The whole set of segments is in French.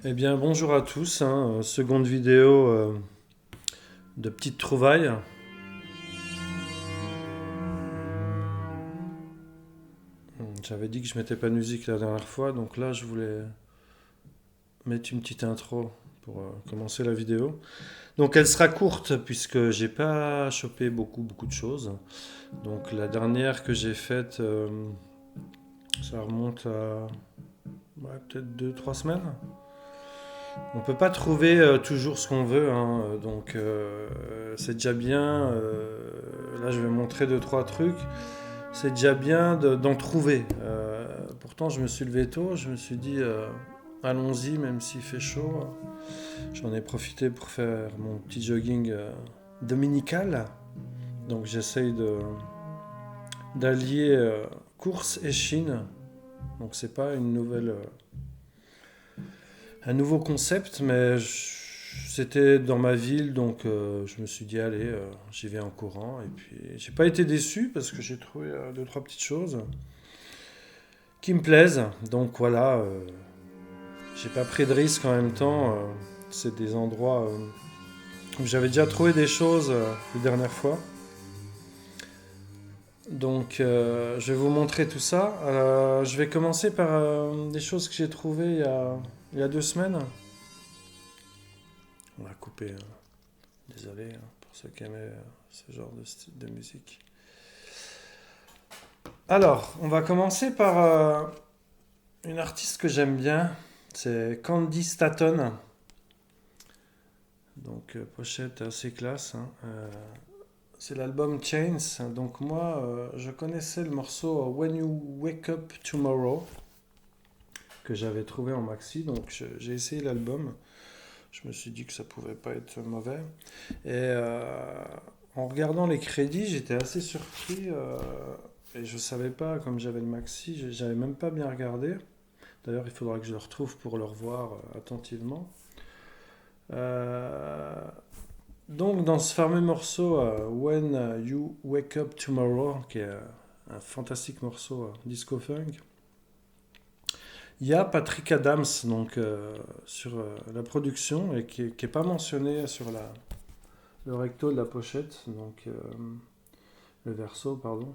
Eh bien, bonjour à tous, hein, seconde vidéo de petites trouvailles. J'avais dit que je mettais pas de musique la dernière fois, donc là je voulais mettre une petite intro pour commencer la vidéo. Donc elle sera courte puisque j'ai pas chopé beaucoup de choses. Donc la dernière que j'ai faite, ça remonte à peut-être 2 3 semaines. On peut pas trouver toujours ce qu'on veut, hein, donc c'est déjà bien. Là je vais montrer deux trois trucs. C'est déjà bien d'en trouver. Pourtant, je me suis levé tôt, je me suis dit, allons-y, même s'il fait chaud. J'en ai profité pour faire mon petit jogging dominical. Donc, j'essaye d'allier course et Chine. Donc, c'est pas un nouveau concept, mais c'était dans ma ville, donc je me suis dit, allez, j'y vais en courant. Et puis, j'ai pas été déçu parce que j'ai trouvé deux, trois petites choses qui me plaisent. Donc voilà, j'ai pas pris de risque en même temps. C'est des endroits où j'avais déjà trouvé des choses les dernières fois. Donc je vais vous montrer tout ça. Je vais commencer par des choses que j'ai trouvées il y a 2 semaines. On va couper, désolé pour ceux qui aimaient ce genre de style de musique. Alors, on va commencer par une artiste que j'aime bien. C'est Candy Staton. Donc pochette assez classe, hein. C'est l'album Chains. Donc moi, je connaissais le morceau When You Wake Up Tomorrow que j'avais trouvé en maxi. Donc j'ai essayé l'album. Je me suis dit que ça pouvait pas être mauvais. Et en regardant les crédits, j'étais assez surpris. Et je savais pas, comme j'avais le maxi, j'avais même pas bien regardé. D'ailleurs, il faudra que je le retrouve pour le revoir attentivement. Euh, Donc, dans ce fameux morceau When You Wake Up Tomorrow, qui est un fantastique morceau disco funk, il y a Patrick Adams donc, sur la production et qui est pas mentionné sur le recto de la pochette, donc le verso, pardon.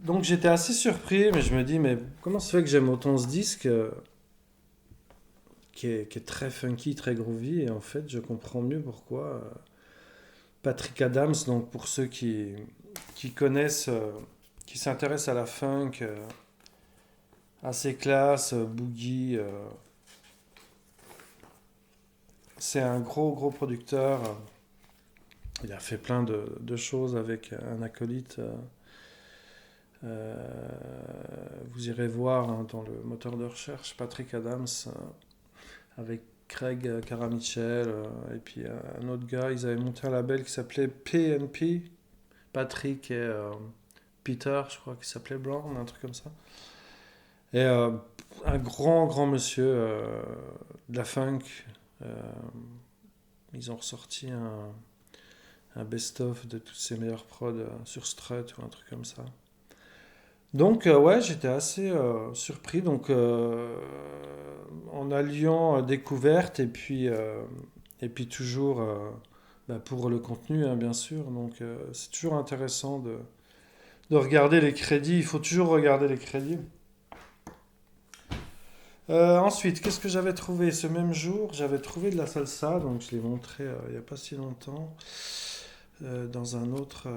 Donc j'étais assez surpris, mais je me dis, mais comment se fait que j'aime autant ce disque qui est très funky, très groovy, et en fait je comprends mieux pourquoi. Patrick Adams, donc pour ceux qui connaissent, qui s'intéressent à la funk, assez classe, boogie, c'est un gros producteur. Il a fait plein de choses avec un acolyte. Vous irez voir hein, dans le moteur de recherche Patrick Adams avec Craig Caramichael et puis un autre gars. Ils avaient monté un label qui s'appelait PNP. Patrick et Peter, je crois qu'il s'appelait Brown, un truc comme ça. Et un grand monsieur de la funk. euh, Ils ont ressorti un best-of de toutes ses meilleures prods sur Strut ou un truc comme ça. Donc ouais, j'étais assez surpris. Donc en alliant découverte et puis toujours bah, pour le contenu, hein, bien sûr. Donc c'est toujours intéressant de regarder les crédits. Il faut toujours regarder les crédits. Ensuite, qu'est-ce que j'avais trouvé ce même jour? J'avais trouvé de la salsa, donc je l'ai montré il n'y a pas si longtemps dans un autre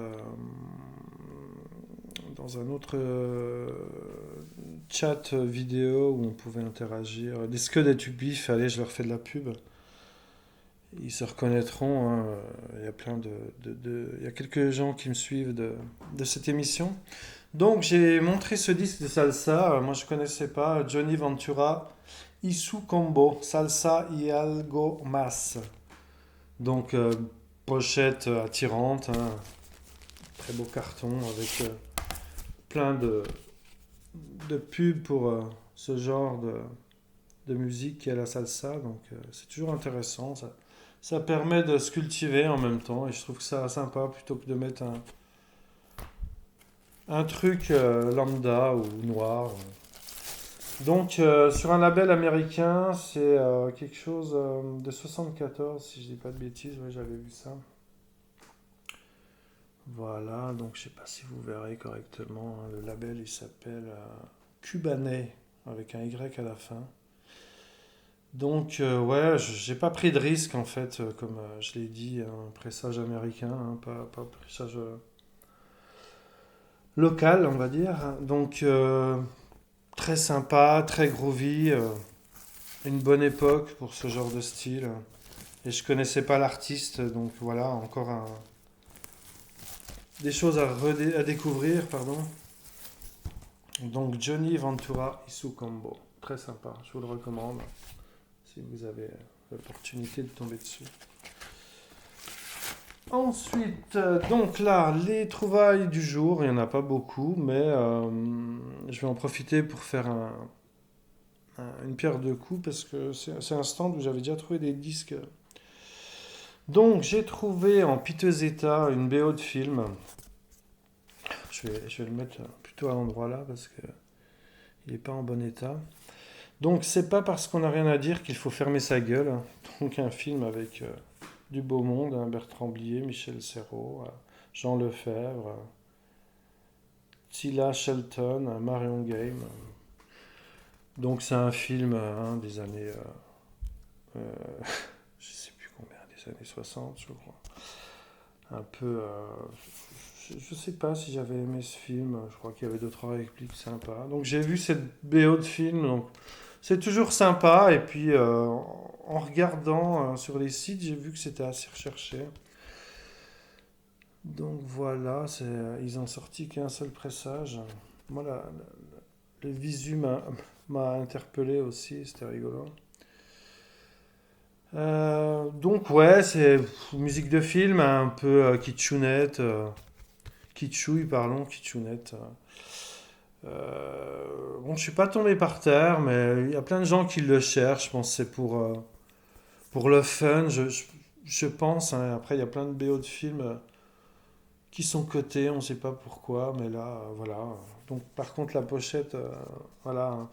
chat vidéo où on pouvait interagir. Des Scud et Tubif, allez, je leur fais de la pub. Ils se reconnaîtront, hein. Il y a il y a quelques gens qui me suivent de cette émission. Donc j'ai montré ce disque de salsa. Moi je connaissais pas Johnny Ventura, Isu Combo, Salsa y algo más. Donc pochette attirante, hein. Très beau carton avec plein de pubs pour ce genre de musique qui est la salsa. Donc c'est toujours intéressant. Ça permet de se cultiver en même temps et je trouve que ça sympa plutôt que de mettre un truc lambda ou noir. Donc, sur un label américain, c'est quelque chose de 74, si je dis pas de bêtises, ouais, j'avais vu ça. Voilà, donc je sais pas si vous verrez correctement, hein, le label il s'appelle Cubanet, avec un Y à la fin. Donc, ouais, j'ai pas pris de risque en fait, comme je l'ai dit, un pressage américain, hein, pas pressage local, on va dire. Donc, très sympa, très groovy, une bonne époque pour ce genre de style. Et je connaissais pas l'artiste, donc voilà, encore des choses à découvrir, pardon. Donc Johnny Ventura Isukombo, très sympa, je vous le recommande si vous avez l'opportunité de tomber dessus. Ensuite, donc là, les trouvailles du jour, il n'y en a pas beaucoup, mais je vais en profiter pour faire une pierre deux coups parce que c'est un stand où j'avais déjà trouvé des disques. Donc j'ai trouvé en piteux état une BO de film. Je vais le mettre plutôt à l'endroit là parce que il n'est pas en bon état. Donc c'est pas parce qu'on n'a rien à dire qu'il faut fermer sa gueule. Donc un film avec du beau monde, hein, Bertrand Blier, Michel Serrault, Jean Lefebvre, Tila Shelton, Marion Game. Donc c'est un film hein, des années, euh, je sais plus combien, des années 60 je crois. Un peu, je sais pas si j'avais aimé ce film, je crois qu'il y avait d'autres répliques sympas. Donc j'ai vu cette BO de film, donc c'est toujours sympa. Et puis en regardant sur les sites, j'ai vu que c'était assez recherché. Donc voilà, ils ont sorti qu'un seul pressage. Moi, le visu m'a interpellé aussi, c'était rigolo. Donc ouais, c'est musique de film, hein, un peu kitschounette, kitschouille, pardon, kitchounette. Bon, je suis pas tombé par terre, mais il y a plein de gens qui le cherchent. Je pense que c'est pour le fun, je pense. Hein. Après, il y a plein de BO de films qui sont cotés, on ne sait pas pourquoi, mais là, voilà. Donc, par contre, la pochette, voilà, hein,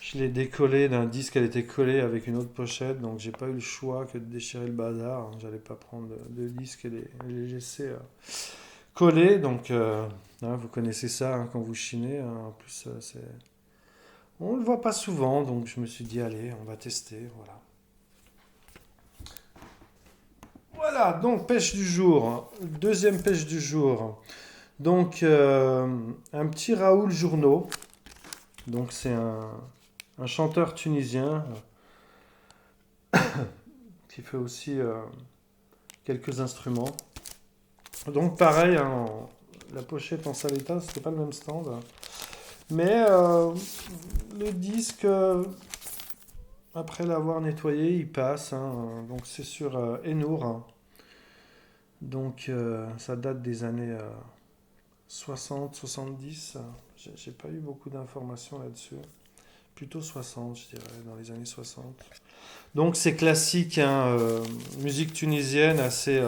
je l'ai décollée d'un disque, elle était collée avec une autre pochette, donc j'ai pas eu le choix que de déchirer le bazar. Hein. J'allais pas prendre de disques et les laisser collés, donc hein, vous connaissez ça hein, quand vous chinez. Hein. En plus, on le voit pas souvent, donc je me suis dit, allez, on va tester, voilà. Voilà, donc pêche du jour, hein. Deuxième pêche du jour. Donc, un petit Raoul Journeau. Donc, c'est un chanteur tunisien qui fait aussi quelques instruments. Donc, pareil, hein, la pochette en sale état, c'était pas le même stand. Mais le disque, après l'avoir nettoyé, il passe. Hein. Donc, c'est sur Enour. Hein. Donc, ça date des années 60, 70. J'ai pas eu beaucoup d'informations là-dessus. Plutôt 60, je dirais, dans les années 60. Donc c'est classique, hein, musique tunisienne assez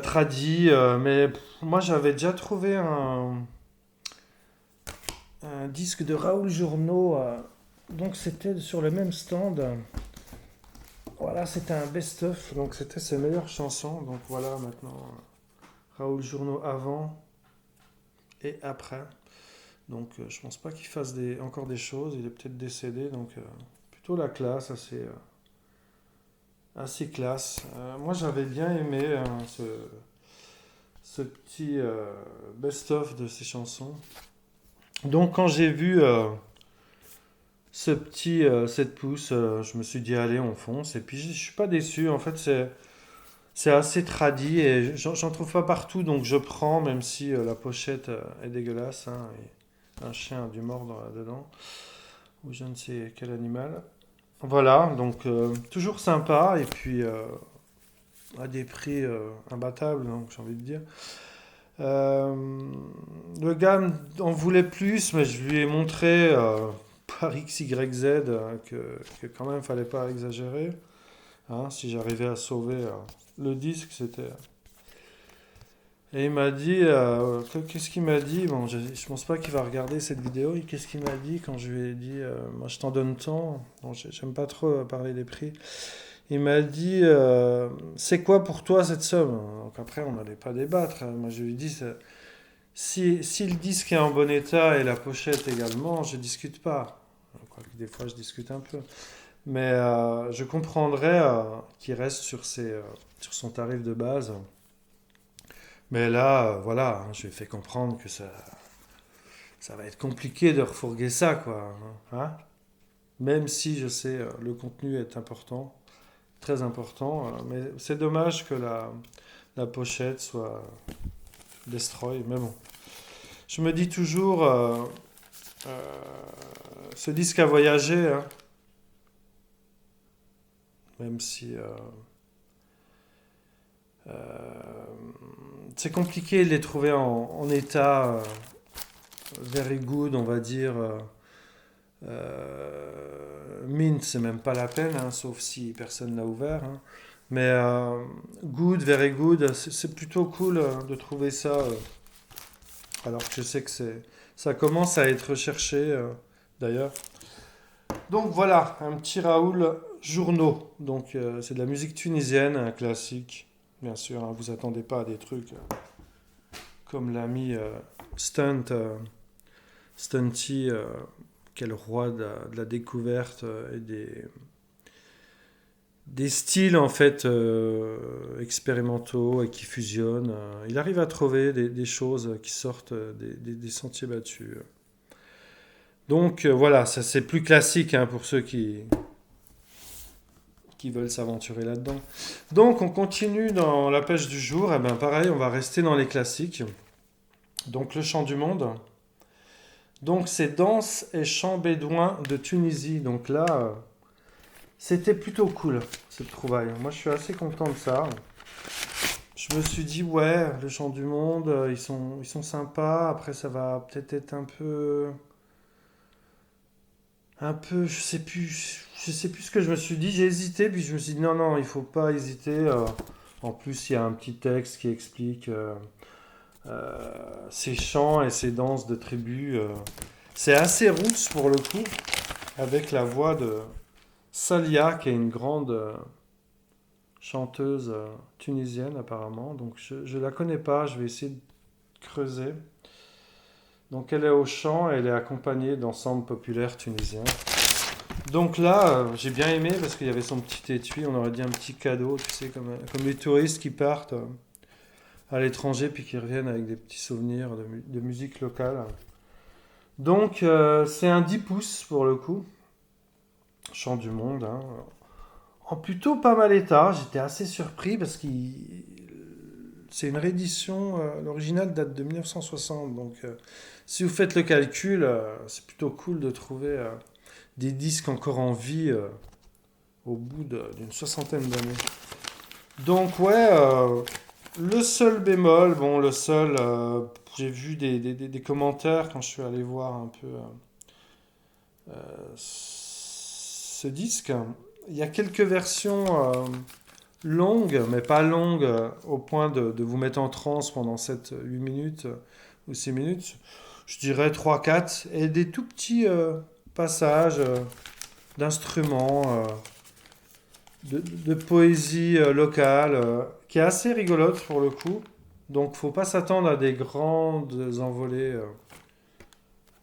tradie, mais moi j'avais déjà trouvé un disque de Raoul Journeau, donc c'était sur le même stand. Voilà, c'était un best-of, donc c'était ses meilleures chansons. Donc voilà, maintenant Raoul Journeau avant et après. Donc je pense pas qu'il fasse encore des choses, il est peut-être décédé, donc plutôt la classe, assez classe. Moi j'avais bien aimé hein, ce petit best-of de ses chansons. Donc quand j'ai vu ce petit 7 pouces, je me suis dit allez on fonce. Et puis je suis pas déçu, en fait c'est assez tradi et j'en trouve pas partout, donc je prends même si la pochette est dégueulasse. Hein, et un chien a dû mordre dedans, ou je ne sais quel animal. Voilà, donc toujours sympa et puis à des prix imbattables, donc j'ai envie de dire. Euh, le gars en voulait plus, mais je lui ai montré par X, Y, Z que quand même fallait pas exagérer. Hein, si j'arrivais à sauver le disque, Et il m'a dit, qu'est-ce qu'il m'a dit? Bon, je pense pas qu'il va regarder cette vidéo. Et qu'est-ce qu'il m'a dit quand je lui ai dit, moi je t'en donne tant. Bon, j'aime pas trop parler des prix. Il m'a dit, c'est quoi pour toi cette somme? Donc après, on n'allait pas débattre. Moi je lui ai dit, si le disque est en bon état et la pochette également, je discute pas. Quoique des fois je discute un peu. Mais je comprendrais qu'il reste sur son tarif de base. Mais là, voilà, hein, je lui ai fait comprendre que ça va être compliqué de refourguer ça, quoi. Hein. Même si je sais, le contenu est important, très important, mais c'est dommage que la pochette soit destroy. Mais bon, je me dis toujours, euh, ce disque a voyagé, hein, même si euh, c'est compliqué de les trouver en état very good, on va dire. Mint, c'est même pas la peine, hein, sauf si personne l'a ouvert. Hein. Mais good, very good, c'est plutôt cool de trouver ça. Alors que je sais que ça commence à être recherché d'ailleurs. Donc voilà, un petit Raoul Journaux. Donc c'est de la musique tunisienne, un classique. Bien sûr, hein, vous attendez pas à des trucs comme l'ami Stunty, qui est le roi de la découverte et des styles en fait expérimentaux et qui fusionnent. Il arrive à trouver des choses qui sortent des sentiers battus. Donc voilà, ça c'est plus classique hein, pour ceux qui veulent s'aventurer là-dedans. Donc on continue dans la pêche du jour. Et ben pareil, on va rester dans les classiques. Donc le chant du monde. Donc c'est danse et chant bédouin de Tunisie. Donc là, c'était plutôt cool cette trouvaille. Moi je suis assez content de ça. Je me suis dit ouais, le chant du monde, ils sont sympas. Après ça va peut-être être un peu, je sais plus ce que je me suis dit. J'ai hésité puis je me suis dit non non, il faut pas hésiter. En plus il y a un petit texte qui explique ces chants et ces danses de tribu. C'est assez roots pour le coup, avec la voix de Salia, qui est une grande chanteuse tunisienne apparemment. Donc je la connais pas, je vais essayer de creuser. Donc elle est au chant et elle est accompagnée d'ensembles populaires tunisiens. Donc là, j'ai bien aimé parce qu'il y avait son petit étui, on aurait dit un petit cadeau, tu sais, comme les touristes qui partent à l'étranger puis qui reviennent avec des petits souvenirs de musique locale. Donc c'est un 10 pouces pour le coup, chant du monde. Hein. En plutôt pas mal état, j'étais assez surpris parce que c'est une réédition, l'original date de 1960. Donc si vous faites le calcul, c'est plutôt cool de trouver des disques encore en vie au bout d'une soixantaine d'années. Donc ouais, le seul bémol, bon le seul, j'ai vu des commentaires quand je suis allé voir un peu ce disque. Il y a quelques versions longues, mais pas longues au point de vous mettre en transe pendant 7-8 minutes ou 6 minutes. Je dirais 3-4 et des tout petits passages d'instruments, de poésie locale, qui est assez rigolote pour le coup. Donc faut pas s'attendre à des grandes envolées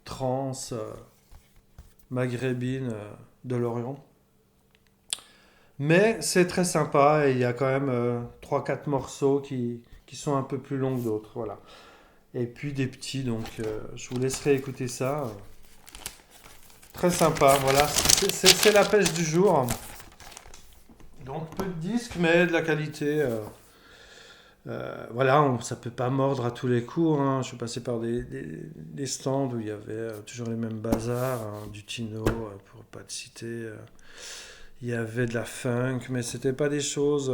trans maghrébines de l'Orient. Mais c'est très sympa et il y a quand même 3-4 morceaux qui sont un peu plus longs que d'autres. Voilà. Et puis des petits, donc je vous laisserai écouter ça. Très sympa, voilà. C'est la pêche du jour. Donc peu de disques, mais de la qualité. Voilà, ça peut pas mordre à tous les coups. Hein. Je suis passé par des stands où il y avait toujours les mêmes bazars, hein, du Tino, pour pas te citer. Il y avait de la funk, mais c'était pas des choses,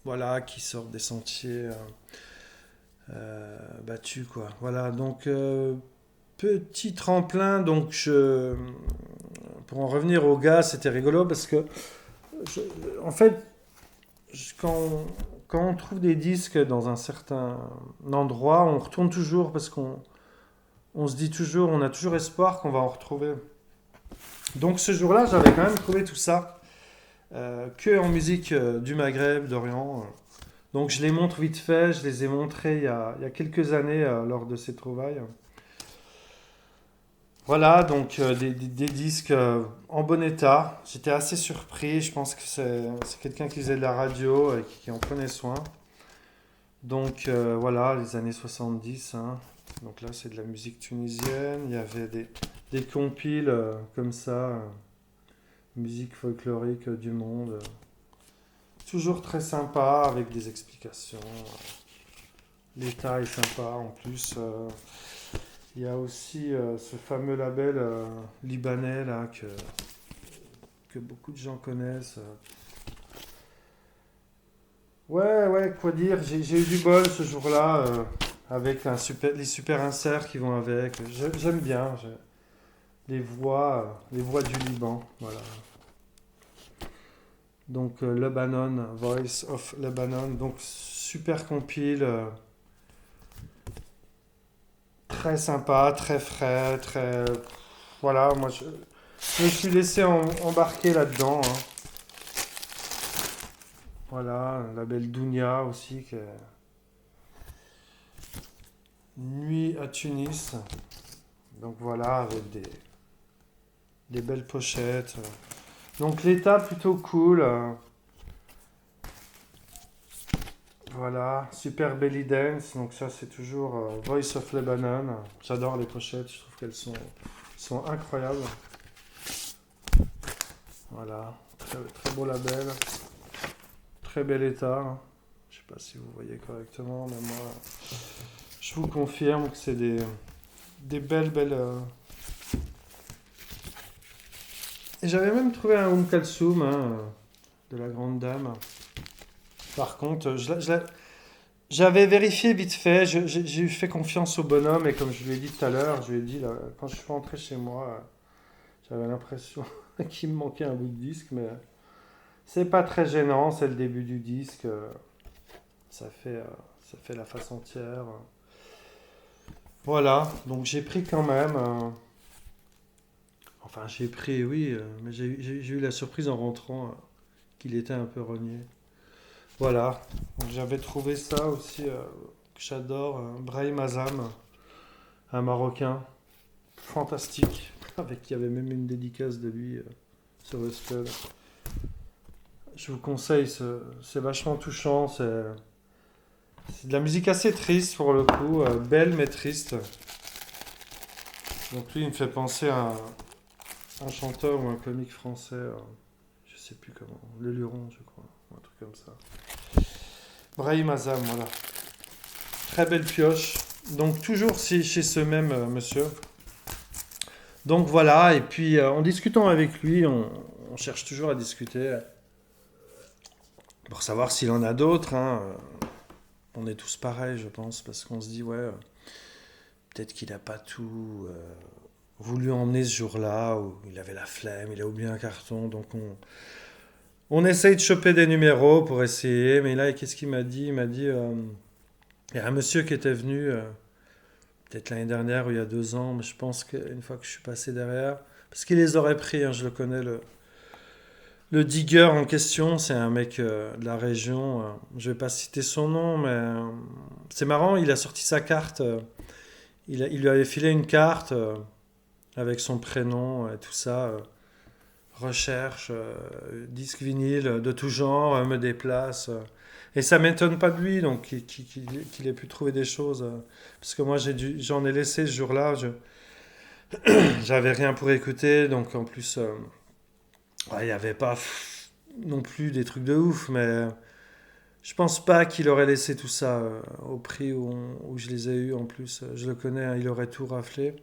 voilà, qui sortent des sentiers battus, quoi. Voilà, donc petit tremplin. Donc pour en revenir au gars, c'était rigolo parce que, je- en fait, quand quand on trouve des disques dans un certain endroit, on retourne toujours parce qu'on se dit toujours, on a toujours espoir qu'on va en retrouver. Donc ce jour-là, j'avais quand même trouvé tout ça, que en musique du Maghreb, d'Orient. Donc je les montre vite fait, je les ai montrés il y a quelques années lors de ces trouvailles. Voilà, donc des disques en bon état. J'étais assez surpris, je pense que c'est quelqu'un qui faisait de la radio et qui en prenait soin. Donc voilà, les années 70, hein. Donc là, c'est de la musique tunisienne. Il y avait des compiles comme ça, musique folklorique du monde. Toujours très sympa, avec des explications. L'état est sympa en plus. Il y a aussi ce fameux label libanais là que beaucoup de gens connaissent. Ouais, ouais, quoi dire, j'ai eu du bol ce jour-là avec les super inserts qui vont avec. J'aime bien les voix du Liban. Voilà. Donc Lebanon, Voice of Lebanon. Donc super compile, très sympa, très frais, très. Voilà, moi je me suis laissé embarquer là-dedans, hein. Voilà, la belle Dounia aussi, qui est Nuit à Tunis. Donc voilà, avec des belles pochettes. Donc l'état plutôt cool. Voilà, Super Belly Dance. Donc ça c'est toujours Voice of Lebanon. J'adore les pochettes, je trouve qu'elles sont incroyables. Voilà, très, très beau label. Très bel état, hein. Je sais pas si vous voyez correctement, mais moi, je vous confirme que c'est des belles. Et j'avais même trouvé un Kalsoum, hein, de la grande dame. Par contre, j'avais vérifié vite fait, j'ai fait confiance au bonhomme, et comme je lui ai dit tout à l'heure, je lui ai dit, là, quand je suis rentré chez moi, j'avais l'impression qu'il me manquait un bout de disque, mais c'est pas très gênant, c'est le début du disque. Ça fait, euh, ça fait la face entière. Voilà, donc j'ai pris quand même. Enfin, j'ai pris, oui, mais j'ai eu la surprise en rentrant qu'il était un peu rogné. Voilà, donc j'avais trouvé ça aussi que j'adore. Brahim Azam, un Marocain, fantastique, avec qui il y avait même une dédicace de lui sur le skull. Je vous conseille, c'est vachement touchant. C'est de la musique assez triste pour le coup, belle mais triste. Donc lui, il me fait penser à un chanteur ou un comique français, je sais plus comment, Le Luron, je crois, ou un truc comme ça. Brahim Azam, voilà. Très belle pioche. Donc toujours chez ce même monsieur. Donc voilà, et puis en discutant avec lui, on cherche toujours à discuter pour savoir s'il en a d'autres, hein. On est tous pareils, je pense, parce qu'on se dit, ouais, peut-être qu'il n'a pas tout voulu emmener ce jour-là, ou il avait la flemme, il a oublié un carton, donc on essaye de choper des numéros pour essayer, mais là, qu'est-ce qu'il m'a dit? Il m'a dit, il y a un monsieur qui était venu, peut-être l'année dernière ou il y a 2 ans, mais je pense qu'une fois que je suis passé derrière, parce qu'il les aurait pris, hein, je le connais, le digger en question, c'est un mec de la région, je vais pas citer son nom, mais c'est marrant, il a sorti sa carte, il lui avait filé une carte avec son prénom et tout ça. Recherche, disque vinyle de tout genre, me déplace. Et ça m'étonne pas de lui, donc qu'il ait pu trouver des choses. Parce que moi, j'en ai laissé ce jour-là. J'avais rien pour écouter, donc en plus, ouais, il n'y avait pas non plus des trucs de ouf, mais je pense pas qu'il aurait laissé tout ça au prix où je les ai eus. En plus, je le connais, hein, il aurait tout raflé.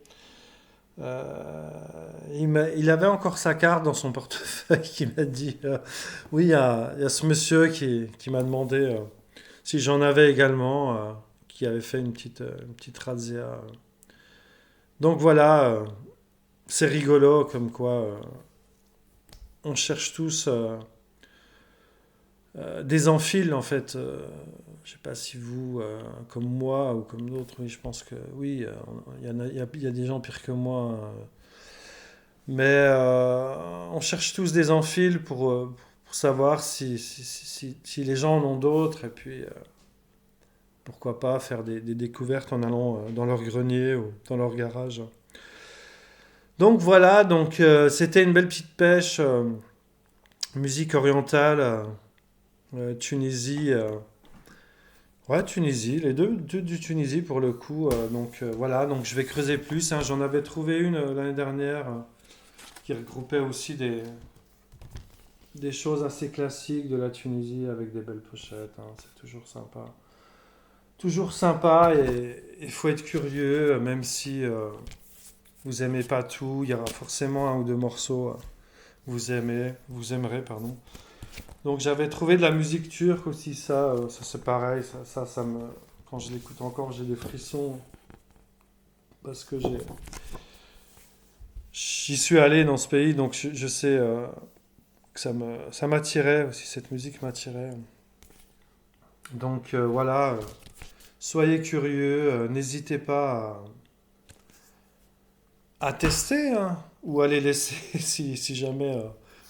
Il avait encore sa carte dans son portefeuille qui m'a dit oui, il y a ce monsieur qui m'a demandé si j'en avais également, qui avait fait une petite razzia. Donc voilà, c'est rigolo comme quoi on cherche tous des amphiles en fait. Je sais pas si vous, comme moi ou comme d'autres, oui, je pense que oui, il y en a, il y a des gens pires que moi. Mais on cherche tous des amphiles pour savoir si les gens en ont d'autres. Et puis, pourquoi pas faire des découvertes en allant dans leur grenier ou dans leur garage. Donc voilà, donc c'était une belle petite pêche. Musique orientale, Tunisie. Ouais, Tunisie, les deux du Tunisie pour le coup. Donc voilà, donc je vais creuser plus, hein. J'en avais trouvé une l'année dernière qui regroupait aussi des choses assez classiques de la Tunisie avec des belles pochettes, hein. C'est toujours sympa. Toujours sympa et il faut être curieux, même si vous aimez pas tout, il y aura forcément un ou deux morceaux vous aimerez, pardon. Donc j'avais trouvé de la musique turque aussi, ça c'est pareil, ça me, quand je l'écoute encore, j'ai des frissons parce que j'y suis allé dans ce pays, donc je sais que ça m'attirait aussi, cette musique m'attirait. Donc voilà, soyez curieux, n'hésitez pas à tester, hein, ou à les laisser si jamais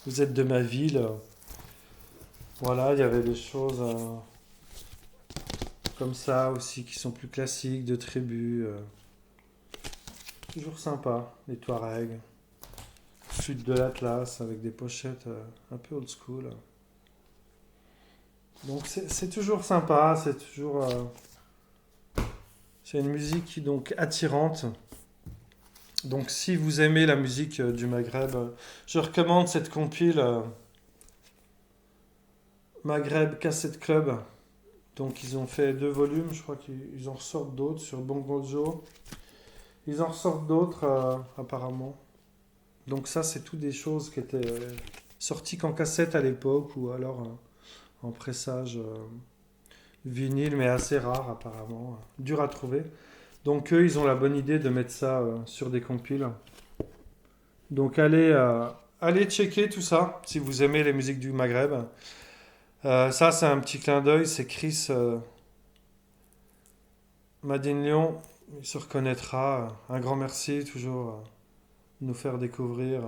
vous êtes de ma ville. Voilà, il y avait des choses comme ça aussi qui sont plus classiques, de tribus. Toujours sympa, les Touaregs. Sud de l'Atlas avec des pochettes un peu old school. Donc c'est toujours sympa, c'est une musique qui donc attirante. Donc si vous aimez la musique du Maghreb, je recommande cette compile Maghreb Cassette Club. Donc ils ont fait 2 volumes, je crois qu'ils en ressortent d'autres sur Bongojo. Ils en ressortent d'autres apparemment. Donc ça c'est tout des choses qui étaient sorties qu'en cassette à l'époque ou alors en pressage vinyle mais assez rare apparemment, dur à trouver. Donc eux ils ont la bonne idée de mettre ça sur des compiles. Donc allez checker tout ça si vous aimez les musiques du Maghreb. Ça c'est un petit clin d'œil, c'est Chris Madine Lyon, il se reconnaîtra. Un grand merci toujours de nous faire découvrir,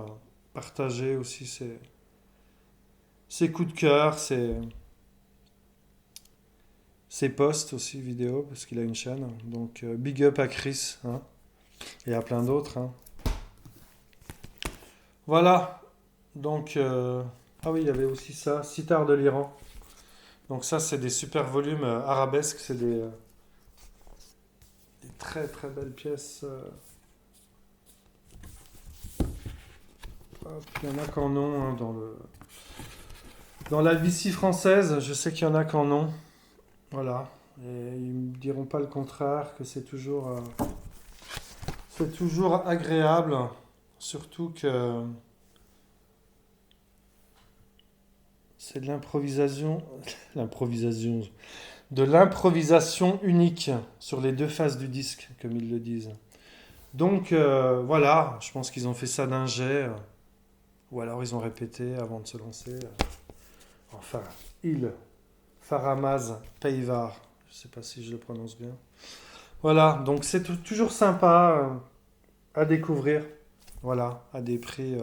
partager aussi ses coups de cœur, ses posts aussi vidéo parce qu'il a une chaîne. Donc big up à Chris, hein, et à plein d'autres, hein. Voilà. Donc ah oui, il y avait aussi ça, Sitar de l'Iran. Donc ça c'est des super volumes arabesques, c'est des très très belles pièces. Hop, il y en a qu'en ont hein, dans la Vici française, je sais qu'il y en a qu'en ont. Voilà. Et ils me diront pas le contraire, que c'est toujours agréable, surtout que c'est de l'improvisation, l'improvisation, de l'improvisation unique sur les deux faces du disque, comme ils le disent. Donc voilà, je pense qu'ils ont fait ça d'un jet, ou alors ils ont répété avant de se lancer. Enfin, Faramaz Peivar, je sais pas si je le prononce bien. Voilà, donc c'est toujours sympa à découvrir. Voilà, à des prix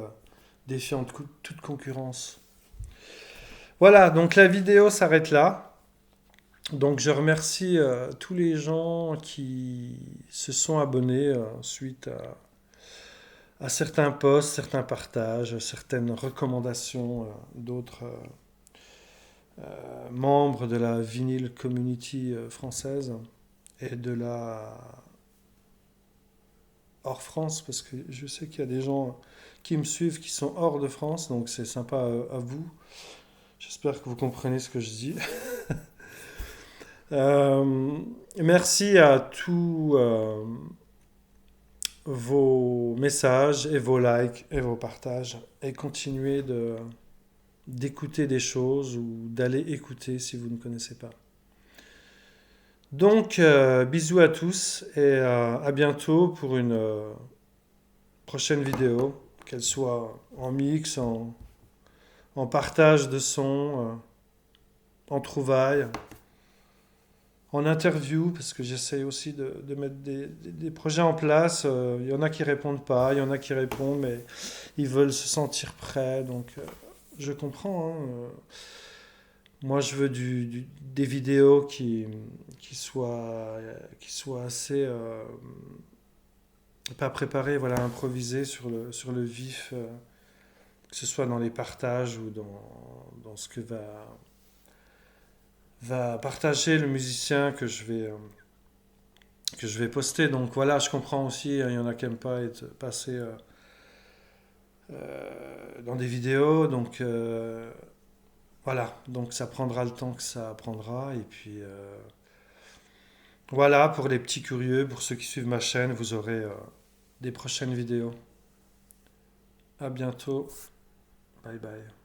défiant toute concurrence. Voilà, donc la vidéo s'arrête là. Donc je remercie tous les gens qui se sont abonnés suite à certains posts, certains partages, certaines recommandations d'autres membres de la Vinyl Community française et de la hors France, parce que je sais qu'il y a des gens qui me suivent qui sont hors de France, donc c'est sympa à vous. J'espère que vous comprenez ce que je dis. Euh, Merci à tous vos messages et vos likes et vos partages et continuez d'écouter des choses ou d'aller écouter si vous ne connaissez pas. Donc, bisous à tous et à bientôt pour une prochaine vidéo, qu'elle soit en mix, en partage de son. en trouvailles, en interview, parce que j'essaye aussi de mettre des projets en place. Il y en a qui répondent pas, il y en a qui répondent, mais ils veulent se sentir prêts. Donc, je comprends, hein. Moi, je veux des vidéos qui soient assez, pas préparées, voilà, improvisées sur le vif, que ce soit dans les partages ou dans ce que va partager le musicien que je vais poster. Donc voilà, je comprends aussi, hein, il y en a qui n'aiment pas être passé dans des vidéos. Donc voilà, donc ça prendra le temps que ça prendra. Et puis voilà, pour les petits curieux, pour ceux qui suivent ma chaîne, vous aurez des prochaines vidéos. À bientôt. Bye bye.